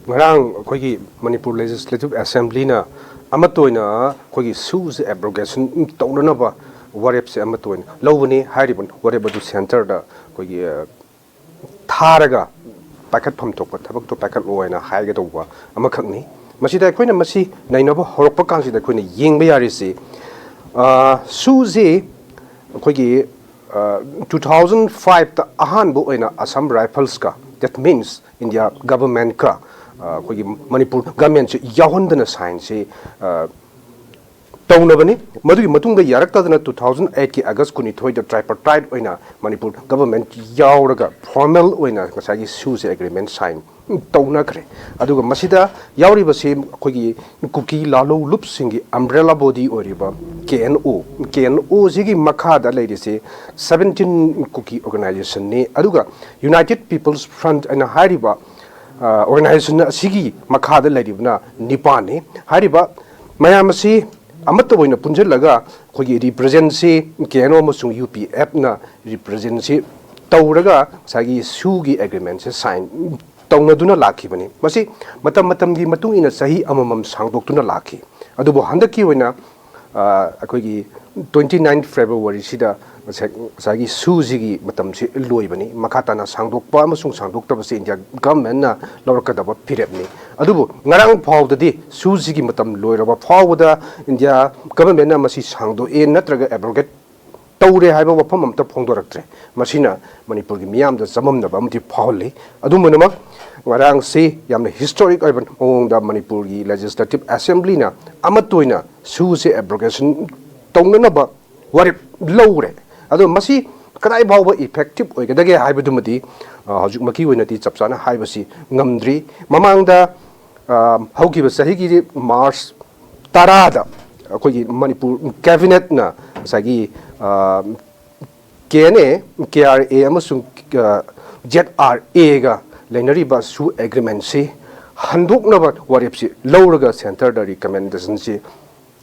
ngarang khoi Manipur Legislative Assembly na amatoina khoi sues abrogation tawna ba warep se amatoina lowni haribun warep adu center da khoi tharaga packet pham tokpa thabak to packet loina haiga tawba amakhakni masida khoina masi nainaba horokpa kangsida khoina yengba yari se sues khoi 2005 ta ahanbu oina Assam Rifles ka that means India government ka Manipur government yahundana sign se taunabani madugi matungda yaraktadana 2008 ki August kuni thoida tripartite oina Manipur government yawraga formal oina ngasagi sues agreement sign tauna kre aduga masida yawri base khogi kuki lalo lup singi umbrella body oriba KNO sigi makhada leidise 17 kuki organization ne aduga United People's Front and hariba organization sigi makhada leidibna nipane hariba mayamasi amatta boina punjalaga khogi represent se KNO amasung UPF na represent se tauraga sagi sugi agreement se sign taunaduna lakhi bani masi matam gi matung ina sahi amamam sangdoktuna lakhi adubo handaki oina akogi 29 February sida sagi suzigi matam si loi bani makhatana sangdokpa amasung sangdokta basi India government na lawrakadaba pirepni adubo ngarang phawdadi suzigi matam loiraba phawda India government na masi sangdo e natraga abrogate tawre haiba wafam amta phongdoraktre masina Manipur gi miyam da zamamnaba amti phawli adumonama ngarang se yamna historic urban ongda Manipur gi Legislative Assembly na amatoina sues abrogation tawnanaba warip lowre ado masi kadai bawba effective oigadage haibadumadi haujuk maki oinati chapchana haibasi ngamdri mamangda haugiba sahigi March 10 da akogi Manipur cabinet na sagi KRA amasung ZRA ga lainariba su agreement se handoknaba warepsi lowraga center da recommendation se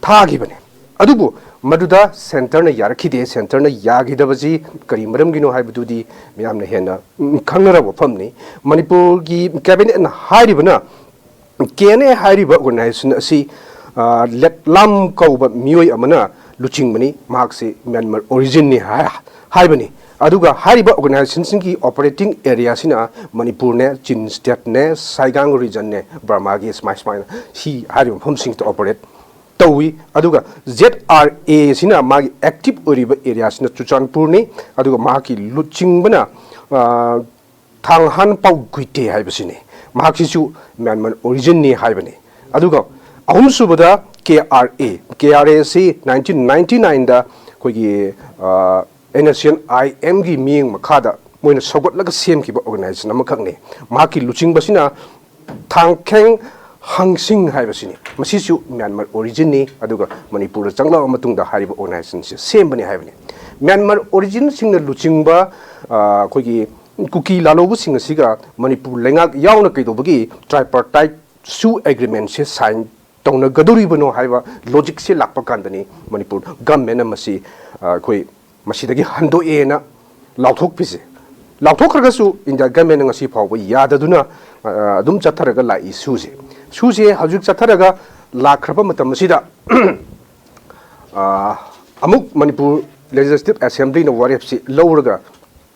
thagibane adubu maduda center na yarkhide center na yagidabaji kari maramgino haibududi miyamna hena khangnaraba famni Manipur gi cabinet na haribana KNA hariba organization asi lam kauba mioi amana luchingmani markse Myanmar origin ni haibani aduga hariba organization singi operating area sina Manipur ne Chin state ne Saigang region ne Burma gi smile si hariba phom sing to operate tawi aduga ZRA sina magi active oriba area sina Chuchanpur ni aduga maki luchingbana thanghan pau guite haibasini maki su Myanmar origin ni haibani aduga ahum subada KRA se 1999 da kogi NACN IM gi ming makhada moina sogot laga sem ki organization amakhakne maki luching basina thangkheng hangsing haibasini masisu Myanmar origin ni aduga Manipur changla matungda hariba organization se sem bani haibani Myanmar origin singna luchingba kogi kuki lalobu singa siga Manipur lengak yauna kaidobagi tripartite su agreement se sign tawna gaduri bano haiba logic se lakpa kandani Manipur government amasi koi masidagi hando ena lauthok pise lauthok ragasu India government ngasi phawba yadaduna adum chatharaga la issue se hajuk chatharaga lakraba matam sida amuk Manipur Legislative Assembly na warepsi lowraga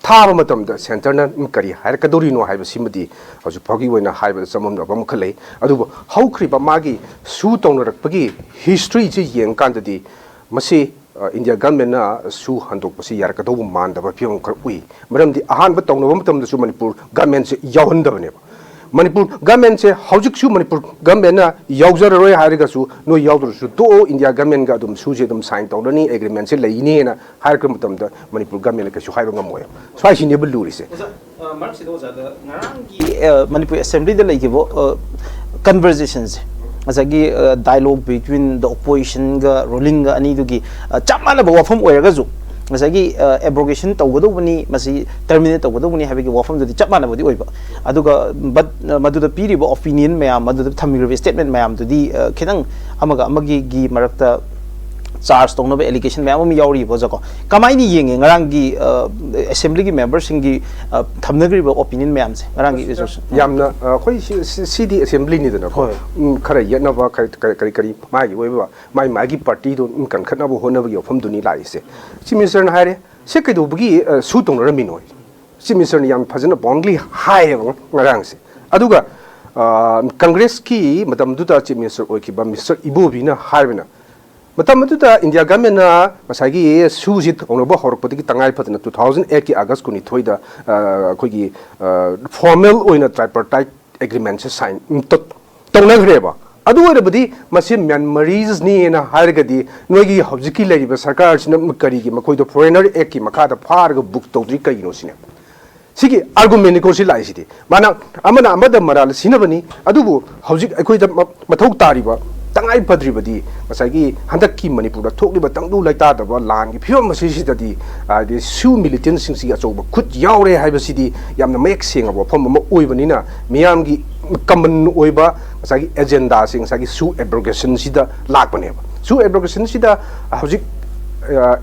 thaba matamda center na kari hair kadori no haiba simadi hajuk phagi oina haiba samamna bam khalei aduba haukhriba magi su tongnarakpagi history je yeng kandadi masi India government na su handok pasi yarkadau mandaba piong kar ui maramdi ahanba tongna matamda su Manipur government se yahundabane Manipur government se hajuk su Manipur government na yawjararoi hairiga su no yawdru su to India government ga dum su je dum sign tawdani agreement se leini na hairka matamda Manipur government ka su haiba ngamoy swai sine buluri se mark se do da ngarang Manipur assembly da leigibo conversations asagi dialogue between the opposition ga ruling ga ani dugi chamana ba wafam oiraga zu masagi abrogation tawgadobani masi terminate tawgadobani habigi wafam dudi chamana bodi oiba aduga but maduda piribo opinion mayam maduda thamir statement mayam dudi khedang amaga amagi gi marakta charge tong allegation ma'am हम यावरी बजको कमाइनी येंगे ngaranggi assembly की members सिंगी थमनगरी opinion ma'am से ngaranggi यामना कोई CD assembly नि दना खरा यनबा करी मागी ओइबा मागी पार्टी दो कन खनबो होनबगी ओफम दुनी लाइसे चीफ मिनिस्टर न हारे से कइदोबगी सु तोंग रमिनोय चीफ मिनिस्टर याम फजन बॉन्डली हाई ngarang से अदुगा कांग्रेस की मतमदुदा चीफ मिनिस्टर ओइकिबा मिस्टर इबोबिना हाइबना मतमदुदा इंडिया गवर्नमेंट ना मसागी सुजित ओनबो हरपति तंगाई फतना 2008 की अगस्त कुनि थोइदा अखोगी फॉर्मल ओइना ट्राइपार्टाइट एग्रीमेंट से साइन तौनग्रेबा अदु ओरबदी मसे म्यांमारीज नि ना हारगदी नोगी हौजिकी लेरिबा सरकार सिना करिगी मखोइदो फॉरेनर एक्ट की मखादा फारग बुक तौद्री कइनो सिने सिगी आर्गुमेंट को सिलाइसिदि माना अमना अमद मराल सिनबनी अदुबो हौजिक अखोइदा मथौ तारिबा तंगाई पद्रिबदी मसागी हंदक्की मणिपुर थोकलिबा तंगदु लाइतादबा लानगी फिवम मसिसिददी आदि सु मिलिटेंट सिंगसी अचौबा खुद यावरे हाइबसिदी यामना मयक सेंगबो फम म ओइबनिना मियामगी कमन ओइबा मसागी एजेंडा सिंग मसागी सु एब्रोगेशन सिदा लाकबनेबा सु एब्रोगेशन सिदा हौजिक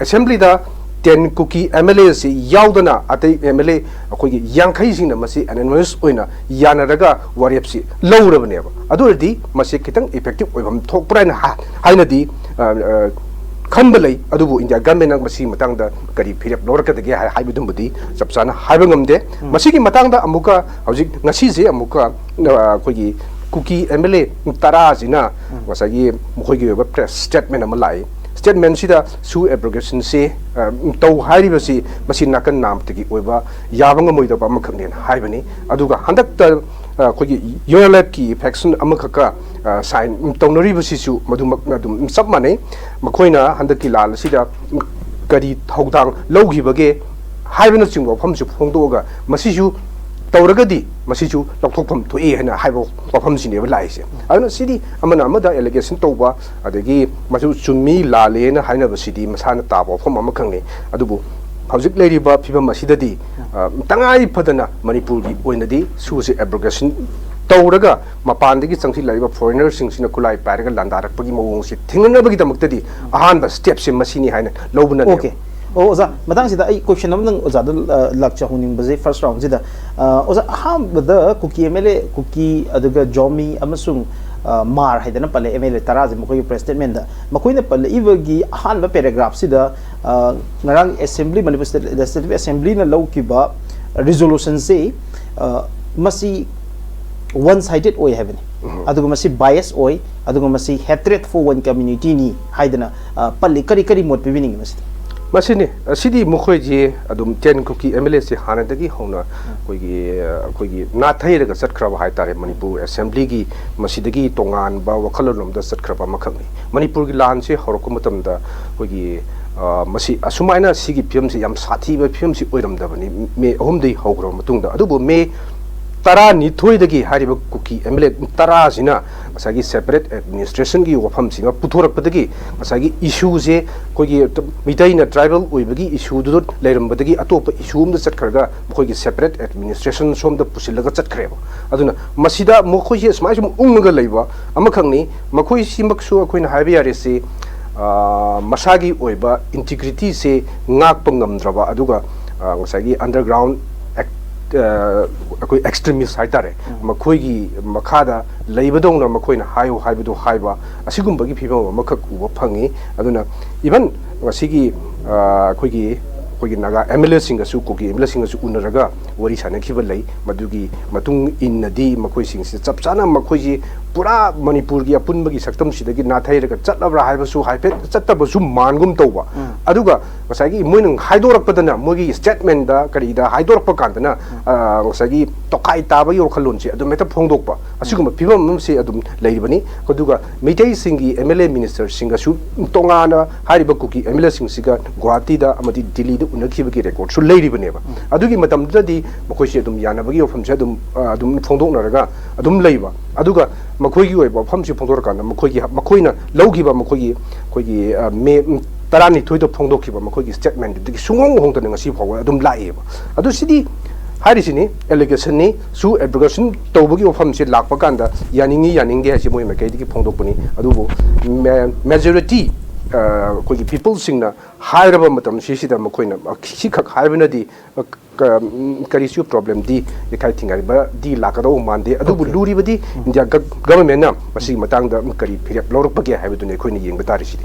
असेंबली दा 10 कुकी MLA से यावदना अतै MLA अखोगी यांखै सिंगना मसी एनोनिमस ओइना यानरगा वारेप सि लौरबनेबा अदुरदि मसी खितंग इफेक्टिव ओइबम थोकप्राइन हाइनदि खनबलै अदुबु इंडिया गवर्नमेंट मसी मतंगदा करी फिरेप लौरकदगे हाइबदुमबुदि चपसाना हाइबंगमदे मसीगी मतंगदा अमुका हौजिक ngasi जे अमुका अखोगी कुकी MLA तरा जिना मसागी मखोगी वेब प्रेस स्टेटमेंट अमा लाई स्टेटमेंट सिदा सु एब्रोगेशन से तौ हाइरिबसी मसी नाकन नामतगी ओइबा याबंग मोइदबा मखंगनेन हाइबनी अदुगा हंदक अखोगी यूएलएफ की फैक्शन अमखका साइन तौनरिबसिसु मधुमक अदुम सब माने मखोइना हंदकी लाल सिदा करी थौदांग लौगिबगे हाइबन चिंगो फमसु फोंदोगा मसिसु तौरगदी मसिसु लौथोकफम थोई हैना हाइबो वफम सिनेबा लाइसे अदुना सिदी अमना अमदा एलिगेशन तौबा अदगी मसु चुम्मी लालेना हाइनबसिदी मसाना ताबो फम अमखंगने अदुबु हौजिक लेरिबा फिबम मसिददी तंगाई फदना मणिपुरगी ओइनदी सुसे एब्रोगेशन तौरगा मपानदगी चंगसी लाइबा फॉरेनर सिंगसिना कुलाई पारगा लांदारकपगी मवोंगसे थिंगनबगी दमक्तदी अहानबा स्टेप से मसिनी हाइना लौबना ओके ओजा मतंग सिदा आई क्वेश्चन नम ओजा लक्ष्य हुनिंग बजे फर्स्ट राउंड सिदा ओजा हम द कुकी MLA कुकी अदुगा जॉमी अमसुंग मार हाइदना पले MLA तराज मखोई प्रेस स्टेटमेंट दा मखोइना पले इवगी अहानबा पैराग्राफ सिदा ngarang assembly manipur legislative assembly na lawkiba resolution se masi one sided oi haveni aduga masi bias oi aduga masi hatred for one community ni haidana pali kari kari mot pibining masi मसिने Sidi मुखोय J अदुम 10 cookie MLA से हानदगी होना कोई नाथैरग चटखरब हाइतारे Manipur assembly की मसिदगी तोंगान बा वखललोमदा चटखरब मखंगनी मणिपुर की लान से हरको मतमदा कोई मसी असुमाइना सिगी film से याम साथीबा film से ओइरमदबनी मे अहुमदई हौग्रो मतुंगदा अदुबो मे तरा निथोइदगी हारिबा कुकी MLA तरा सिना मसागी सेपरेट एडमिनिस्ट्रेशन की वफम सिंगा पुथोरकपदगी मसागी इशू से कोई मिटाइना ट्राइबल ओइबगी इशू दु लेरमबदगी अतोप इशू उमदा चटखरगा मखोगी सेपरेट एडमिनिस्ट्रेशन सोमदा पुसिलगा चटखरेबा अदुना मसिदा मखोई स्माइ सुम उंगगा लैबा अमखंगनी मखोई सिमक्सु अखोइना हाइबा यारेसे मसागी ओइबा इंटीग्रिटी से ngakpa ngamdraba aduga मसागी अंडरग्राउंड कोई एक्सट्रीमिस्ट हाइतारे मखोइगी मखादा लेबदौना मखोइना हायो हाइबदो हाइबा असिगुम्बगी फिबम मखक उबा फंगी अदुना इवन वसिगी कोई नागा MLA सिंगसु कोकी MLA सिंगसु उनरगा वरी सानखिबा लई मदुगी मतुंग इनदी मखोइ सिंगसे चपचाना मखोइजी पूरा मणिपुर की अपुनबगी सक्तम सिदगी नाथैरगा चटलब्रा हाइबसु हाइफेट चटबसु मानगुम तौबा अदुगा मसागी मोइन हाइदोरकपदना मोगी स्टेटमेंट दा करीदा हाइदोरकप कांदना मसागी तोखाइ ताबगी ओखलोनसे अदु मेता फोंदोकपा असिगुम फिबम से अदुम लेरिबनी अदुगा मिटै सिंगी MLA मिनिस्टर सिंगसु तोंगाना हारिबा कुकी MLA सिंगसिगा गुवाहाटी दा अमदि दिल्ली दा उनखिबगी रेकॉर्ड सु लेरिबनेबा अदुगी मतमददी मखोइसे अदुम यानबगी ओफमसे अदुम फोंदोकनरगा अदुम लेइबा अदुगा मखोइगी ओइबा फमसि फोंदोरकाना मखोइना लौगिबा मखोइगी मे तरानी थोइदो फोंदोखिबा मखोइगी स्टेटमेंट दि सुंगोंग होंदना ngasi फाव अदुम लाइबा अदु सिदी हारिसिनी एलिगेशन नि सु एब्रोगेशन तौबगी ओफमसे लाकपा कांदा यानिंगी यानिंगे हासि मोइ मकैदिगी फोंदोकपनि अदुबो मेजॉरिटी ꯑꯩꯈꯣꯏꯒꯤ ꯄꯤꯄꯜꯁꯤꯡꯅ ꯍꯥꯏꯔꯕ ꯃꯇꯝꯁꯤꯗ ꯃꯈꯣꯏꯅ ꯁꯤꯈꯛ ꯍꯥꯏꯕꯅꯗꯤ ꯀꯔꯤꯁꯨ ꯄ꯭ꯔꯣꯕ꯭ꯂꯦꯝꯗꯤ ꯌꯩꯈꯥꯏ ꯊꯤꯡꯒꯥꯏꯕꯗꯤ ꯂꯥꯛꯀꯗꯧꯕ ꯃꯥꯟꯗꯦ ꯑꯗꯨꯕꯨ ꯂꯨꯔꯤꯕꯗꯤ ꯏꯟꯗꯤꯌꯥ ꯒꯚꯔꯟꯃꯦꯟꯠꯅ ꯃꯁꯤꯒꯤ ꯃꯇꯥꯡꯗ ꯀꯔꯤ ꯐꯤꯔꯦꯞ ꯂꯧꯔꯛꯄꯒꯦ ꯍꯥꯏꯕꯗꯨꯅꯤ ꯑꯩꯈꯣꯏꯅ ꯌꯦꯡꯕ ꯇꯥꯔꯤꯁꯤꯗꯤ